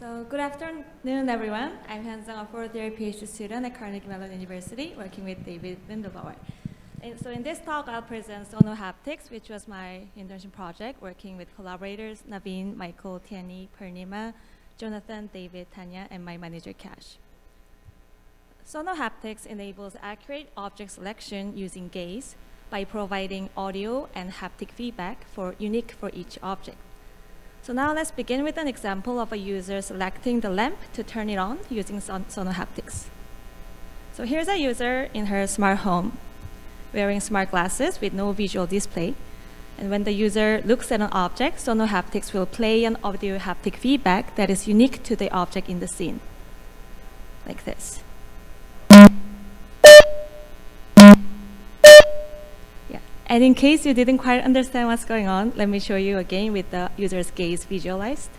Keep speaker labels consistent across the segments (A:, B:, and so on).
A: So good afternoon, everyone. I'm Han-Sung, a fourth-year PhD student at Carnegie Mellon University, working with David Lindelbauer. And so in this talk, I'll present SonoHaptics, which was my internship project, working with collaborators Naveen, Michael, Tiani, Purnima, Jonathan, David, Tanya, and my manager, Cash. SonoHaptics enables accurate object selection using gaze by providing audio and haptic feedback unique for each object. So now let's begin with an example of a user selecting the lamp to turn it on using SonoHaptics. So here's a user in her smart home wearing smart glasses with no visual display. And when the user looks at an object, SonoHaptics will play an audio haptic feedback that is unique to the object in the scene, like this. And in case you didn't quite understand what's going on, let me show you again with the user's gaze visualized.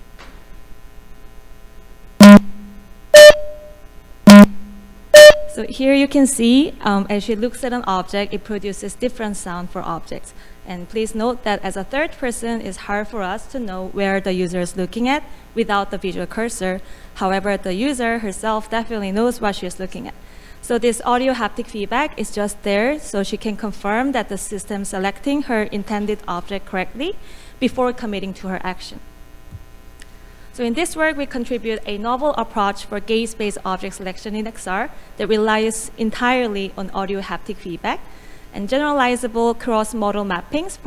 A: So here you can see, as she looks at an object, it produces different sound for objects. And please note that as a third person, it's hard for us to know where the user is looking at without the visual cursor. However, the user herself definitely knows what she's looking at. So this audio haptic feedback is just there so she can confirm that the system selecting her intended object correctly before committing to her action. So in this work, we contribute a novel approach for gaze-based object selection in XR that relies entirely on audio haptic feedback and generalizable cross-modal mappings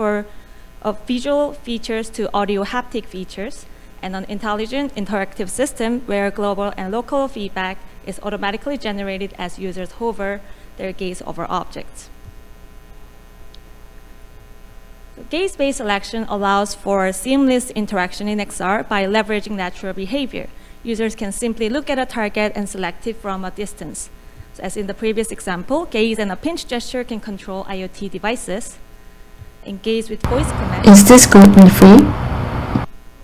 A: of visual features to audio haptic features, and an intelligent interactive system where global and local feedback is automatically generated as users hover their gaze over objects. Gaze-based selection allows for seamless interaction in XR by leveraging natural behavior. Users can simply look at a target and select it from a distance. So as in the previous example, gaze and a pinch gesture can control IoT devices. Engage with voice commands.
B: Is this gluten-free?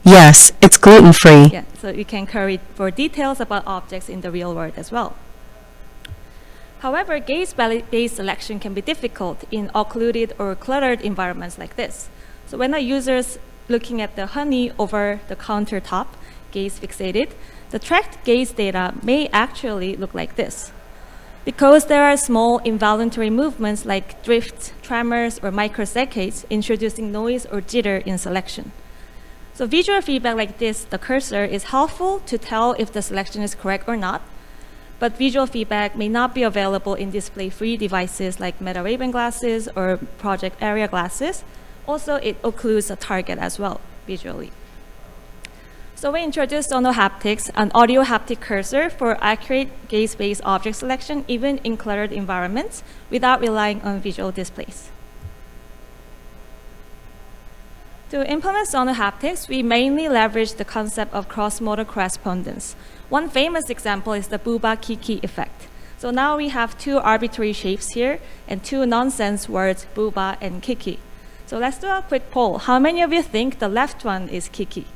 B: Yes, it's gluten-free.
A: Yeah, so you can query for details about objects in the real world as well. However, gaze-based selection can be difficult in occluded or cluttered environments like this. So when a user's looking at the honey over the countertop, gaze fixated, the tracked gaze data may actually look like this. Because there are small involuntary movements like drifts, tremors, or microsaccades introducing noise or jitter in selection. So visual feedback like this, the cursor, is helpful to tell if the selection is correct or not, but visual feedback may not be available in display-free devices like Meta Ray-Ban glasses or Project Area glasses. Also, it occludes a target as well, visually. So we introduced SonoHaptics, an audio haptic cursor for accurate gaze-based object selection, even in cluttered environments, without relying on visual displays. To implement SonoHaptics, we mainly leverage the concept of cross-modal correspondence. One famous example is the booba-kiki effect. So now we have two arbitrary shapes here and two nonsense words, booba and kiki. So let's do a quick poll. How many of you think the left one is kiki?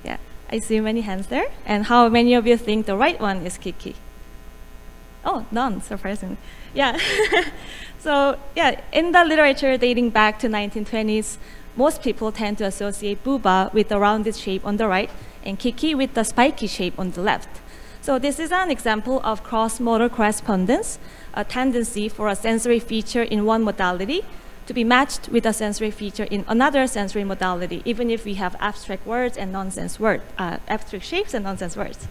A: Yeah, I see many hands there. And how many of you think the right one is kiki? Oh, none, surprisingly. Yeah. So yeah, in the literature dating back to 1920s, most people tend to associate booba with the rounded shape on the right and kiki with the spiky shape on the left. So this is an example of cross-modal correspondence, a tendency for a sensory feature in one modality to be matched with a sensory feature in another sensory modality, even if we have abstract words and nonsense words, abstract shapes and nonsense words.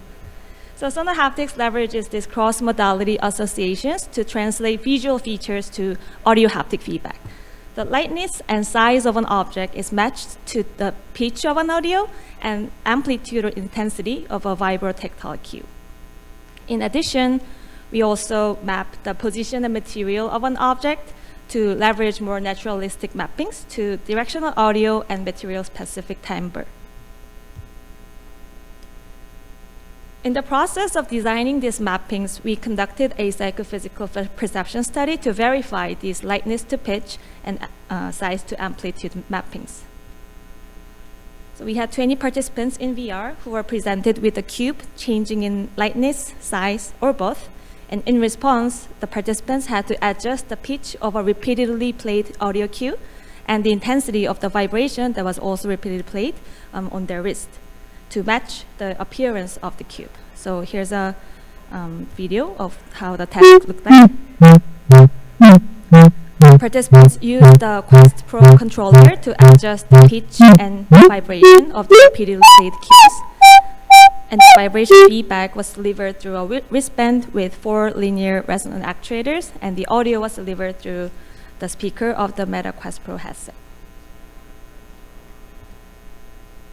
A: So SonoHaptics leverages these cross-modality associations to translate visual features to audio haptic feedback. The lightness and size of an object is matched to the pitch of an audio and amplitude or intensity of a vibrotactile cue. In addition, we also map the position and material of an object to leverage more naturalistic mappings to directional audio and material-specific timbre. In the process of designing these mappings, we conducted a psychophysical perception study to verify these lightness to pitch and size to amplitude mappings. So we had 20 participants in VR who were presented with a cube changing in lightness, size, or both. And in response, the participants had to adjust the pitch of a repeatedly played audio cue and the intensity of the vibration that was also repeatedly played on their wrist. to match the appearance of the cube. So here's a video of how the task looked like. Participants used the Quest Pro controller to adjust the pitch and vibration of the repeatedly played cues. And the vibration feedback was delivered through a wristband with 4 linear resonant actuators, and the audio was delivered through the speaker of the Meta Quest Pro headset.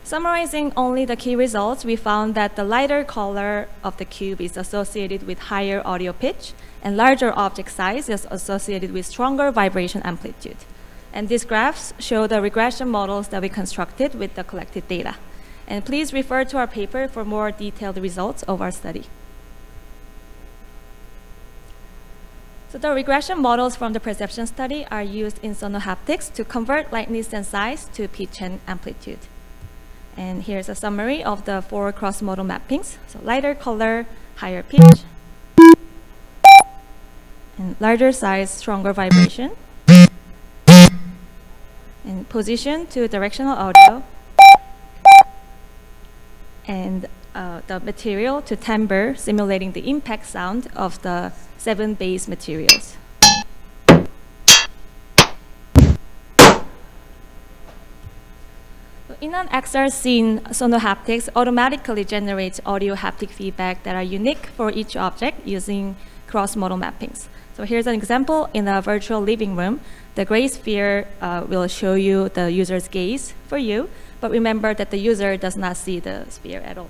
A: Summarizing only the key results, we found that the lighter color of the cube is associated with higher audio pitch, and larger object size is associated with stronger vibration amplitude. And these graphs show the regression models that we constructed with the collected data. And please refer to our paper for more detailed results of our study. So the regression models from the perception study are used in SonoHaptics to convert lightness and size to pitch and amplitude. And here's a summary of the 4 cross-modal mappings. So lighter color, higher pitch, and larger size, stronger vibration, and position to directional audio, and the material to timbre, simulating the impact sound of the 7 bass materials. In an XR scene, SonoHaptics automatically generates audio-haptic feedback that are unique for each object using cross-modal mappings. So here's an example in a virtual living room. The gray sphere will show you the user's gaze for you, but remember that the user does not see the sphere at all.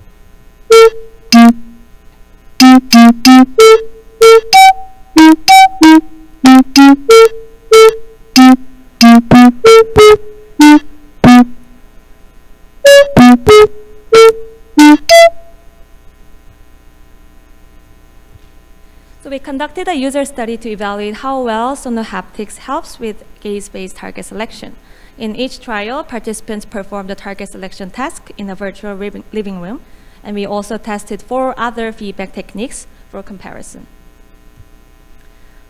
A: So we conducted a user study to evaluate how well SonoHaptics helps with gaze-based target selection. In each trial, participants performed the target selection task in a virtual living room, and we also tested 4 other feedback techniques for comparison.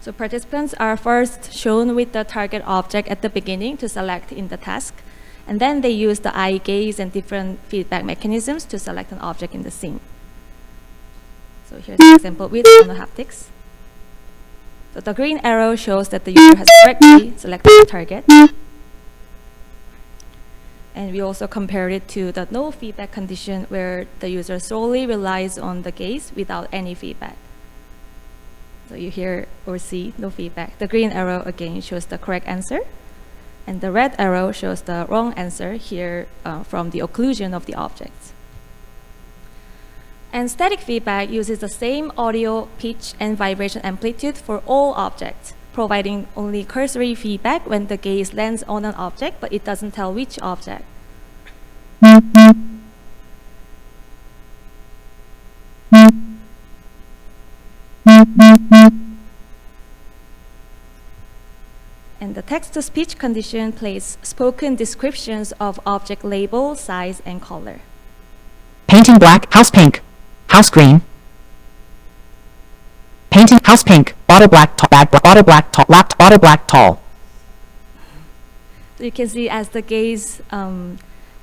A: So participants are first shown with the target object at the beginning to select in the task, and then they use the eye gaze and different feedback mechanisms to select an object in the scene. So here's an example with SonoHaptics. So the green arrow shows that the user has correctly selected the target. And we also compared it to the no feedback condition where the user solely relies on the gaze without any feedback. So you hear or see no feedback. The green arrow again shows the correct answer. And the red arrow shows the wrong answer here from the occlusion of the objects. And static feedback uses the same audio, pitch, and vibration amplitude for all objects, providing only cursory feedback when the gaze lands on an object, but it doesn't tell which object. And the text-to-speech condition plays spoken descriptions of object label, size, and color.
B: Painting black, house pink, house green. Painting house pink, bottle black, bag black, bottle black, laptop, bottle black, tall.
A: So you can see as the gaze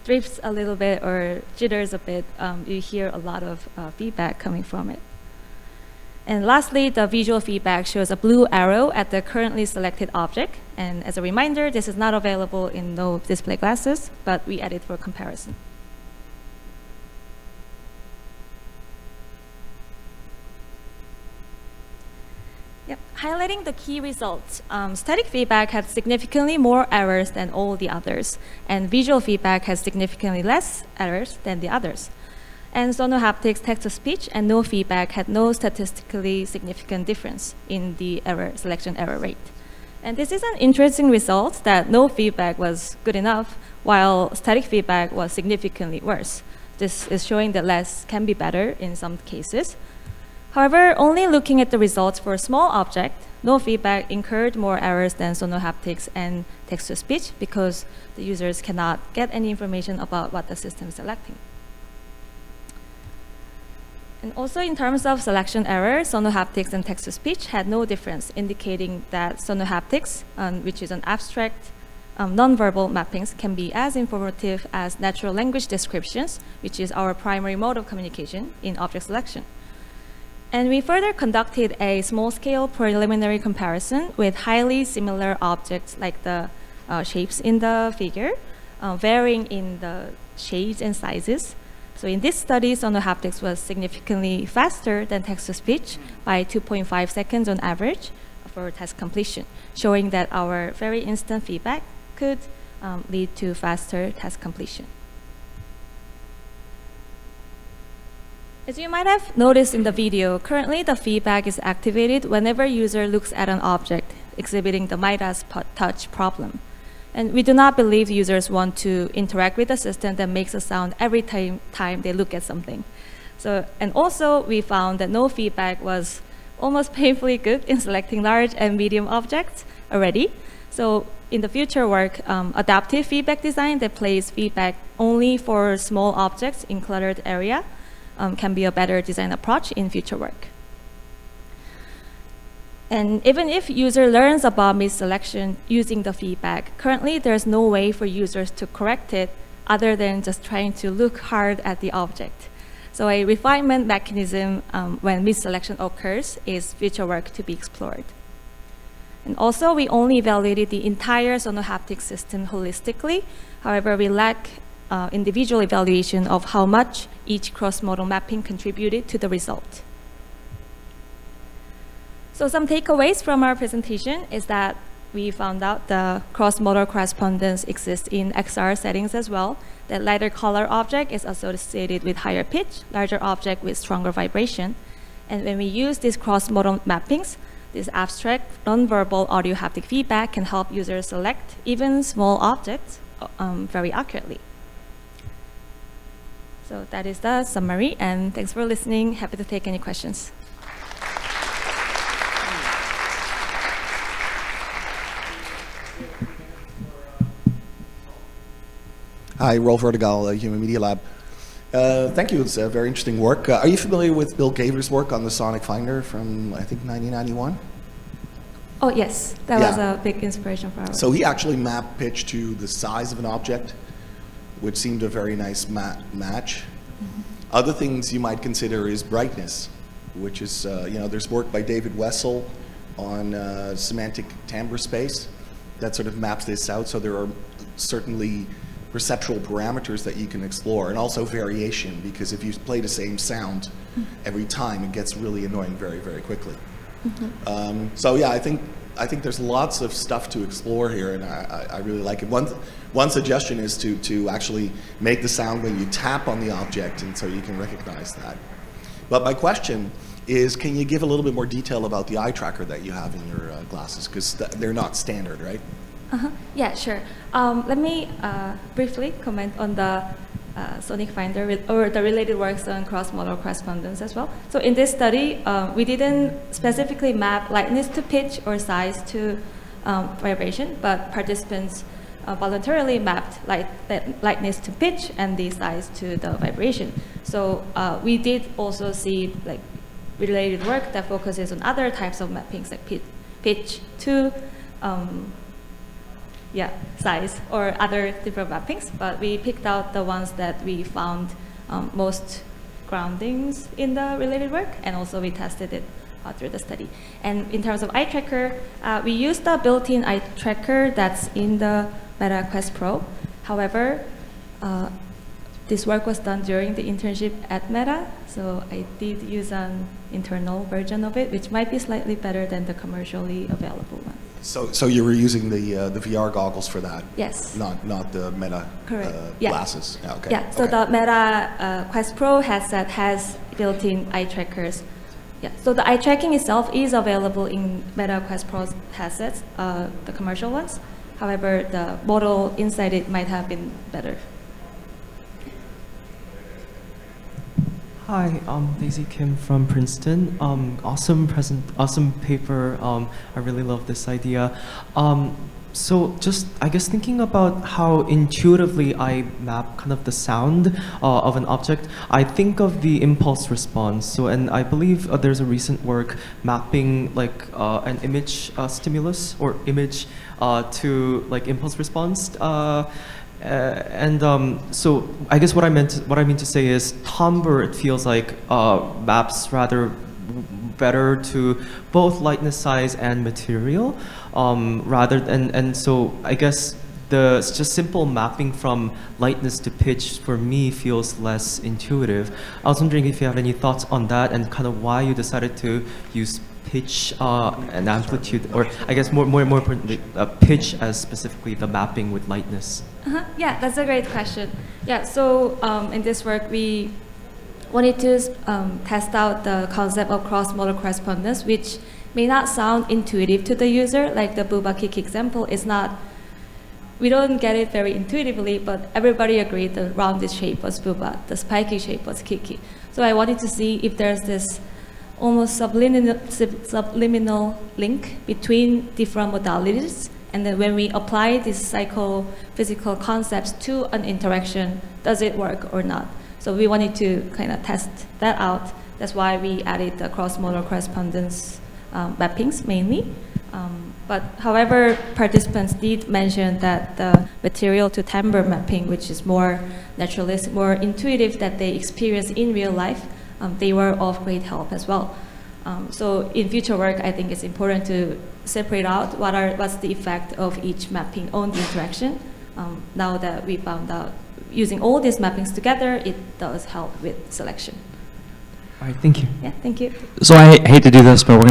A: drifts a little bit or jitters a bit, you hear a lot of feedback coming from it. And lastly, the visual feedback shows a blue arrow at the currently selected object. And as a reminder, this is not available in no display glasses, but we added for comparison. Yep. Highlighting the key results, static feedback had significantly more errors than all the others, and visual feedback has significantly less errors than the others. And SonoHaptics text-to-speech and no feedback had no statistically significant difference in the selection error rate. And this is an interesting result that no feedback was good enough, while static feedback was significantly worse. This is showing that less can be better in some cases. However, only looking at the results for a small object, no feedback incurred more errors than SonoHaptics and text-to-speech because the users cannot get any information about what the system is selecting. And also in terms of selection error, SonoHaptics and text-to-speech had no difference, indicating that SonoHaptics, which is an abstract nonverbal mappings can be as informative as natural language descriptions, which is our primary mode of communication in object selection. And we further conducted a small-scale preliminary comparison with highly similar objects like the shapes in the figure, varying in the shades and sizes. So in this study, SonoHaptics was significantly faster than text-to-speech by 2.5 seconds on average for task completion, showing that our very instant feedback could lead to faster task completion. As you might have noticed in the video, currently the feedback is activated whenever user looks at an object, exhibiting the Midas touch problem. And we do not believe users want to interact with a system that makes a sound every time they look at something. So, and also we found that no feedback was almost painfully good in selecting large and medium objects already. So in the future work, adaptive feedback design that plays feedback only for small objects in cluttered area can be a better design approach in future work. And even if user learns about misselection using the feedback, currently there's no way for users to correct it other than just trying to look hard at the object. So a refinement mechanism when misselection occurs is future work to be explored. And also, we only evaluated the entire SonoHaptic system holistically. However, we lack individual evaluation of how much each cross-modal mapping contributed to the result. So some takeaways from our presentation is that we found out the cross-modal correspondence exists in XR settings as well, that lighter color object is associated with higher pitch, larger object with stronger vibration. And when we use these cross-modal mappings, this abstract, non-verbal audio-haptic feedback can help users select even small objects very accurately. So that is the summary, and thanks for listening. Happy to take any questions.
C: Hi, Rolf Vertigal, Human Media Lab. Thank you, it's very interesting work. Are you familiar with Bill Gaver's work on the Sonic Finder from, I think, 1991?
A: Oh, yes, that was a big inspiration for our work.
C: So he actually mapped pitch to the size of an object, which seemed a very nice match. Mm-hmm. Other things you might consider is brightness, which is, there's work by David Wessel on semantic timbre space that sort of maps this out. So there are certainly perceptual parameters that you can explore, and also variation, because if you play the same sound every time, it gets really annoying very, very quickly. Mm-hmm. So yeah, I think there's lots of stuff to explore here, and I really like it. One suggestion is to actually make the sound when you tap on the object, and so you can recognize that. But my question is, can you give a little bit more detail about the eye tracker that you have in your glasses, because they're not standard, right?
A: Yeah, sure. Let me briefly comment on the Sonic Finder or the related works on cross-modal correspondence as well. So in this study, we didn't specifically map lightness to pitch or size to vibration, but participants voluntarily mapped lightness to pitch and the size to the vibration. So we did also see related work that focuses on other types of mappings like pitch to size or other different mappings, but we picked out the ones that we found most groundings in the related work, and also we tested it through the study. And in terms of eye tracker, we used the built-in eye tracker that's in the Meta Quest Pro. However, this work was done during the internship at Meta, so I did use an internal version of it, which might be slightly better than the commercially available one.
C: So you were using the VR goggles for that?
A: Yes.
C: Not the Meta glasses? Yeah, okay.
A: Yeah, so the Meta Quest Pro headset has built-in eye trackers. Yeah, so the eye tracking itself is available in Meta Quest Pro headsets, the commercial ones. However, the model inside it might have been better.
D: Hi, Daisy Kim from Princeton. Awesome paper. I really love this idea. So just, I guess, thinking about how intuitively I map kind of the sound of an object, I think of the impulse response. So, and I believe there's a recent work mapping like an image stimulus or image to like impulse response. So I guess what I mean to say is timbre, it feels like maps rather better to both lightness, size, and material, and so I guess the just simple mapping from lightness to pitch for me feels less intuitive. I was wondering if you have any thoughts on that and kind of why you decided to use pitch and amplitude, or I guess more importantly, pitch as specifically the mapping with lightness.
A: Yeah, that's a great question. Yeah, so in this work, we wanted to test out the concept of cross-modal correspondence, which may not sound intuitive to the user. Like the Booba Kiki example is not, we don't get it very intuitively, but everybody agreed the rounded shape was Booba, the spiky shape was Kiki. So I wanted to see if there's this almost subliminal link between different modalities, and then when we apply these psychophysical concepts to an interaction, does it work or not? So we wanted to kind of test that out. That's why we added the cross-modal correspondence mappings mainly. But however, participants did mention that the material to timbre mapping, which is more naturalistic, more intuitive that they experience in real life, they were of great help as well. So in future work, I think it's important to separate out what's the effect of each mapping on the interaction. Now that we found out using all these mappings together, it does help with selection.
D: All right, thank you.
A: Yeah, thank you.
E: So I hate to do this, but we're going to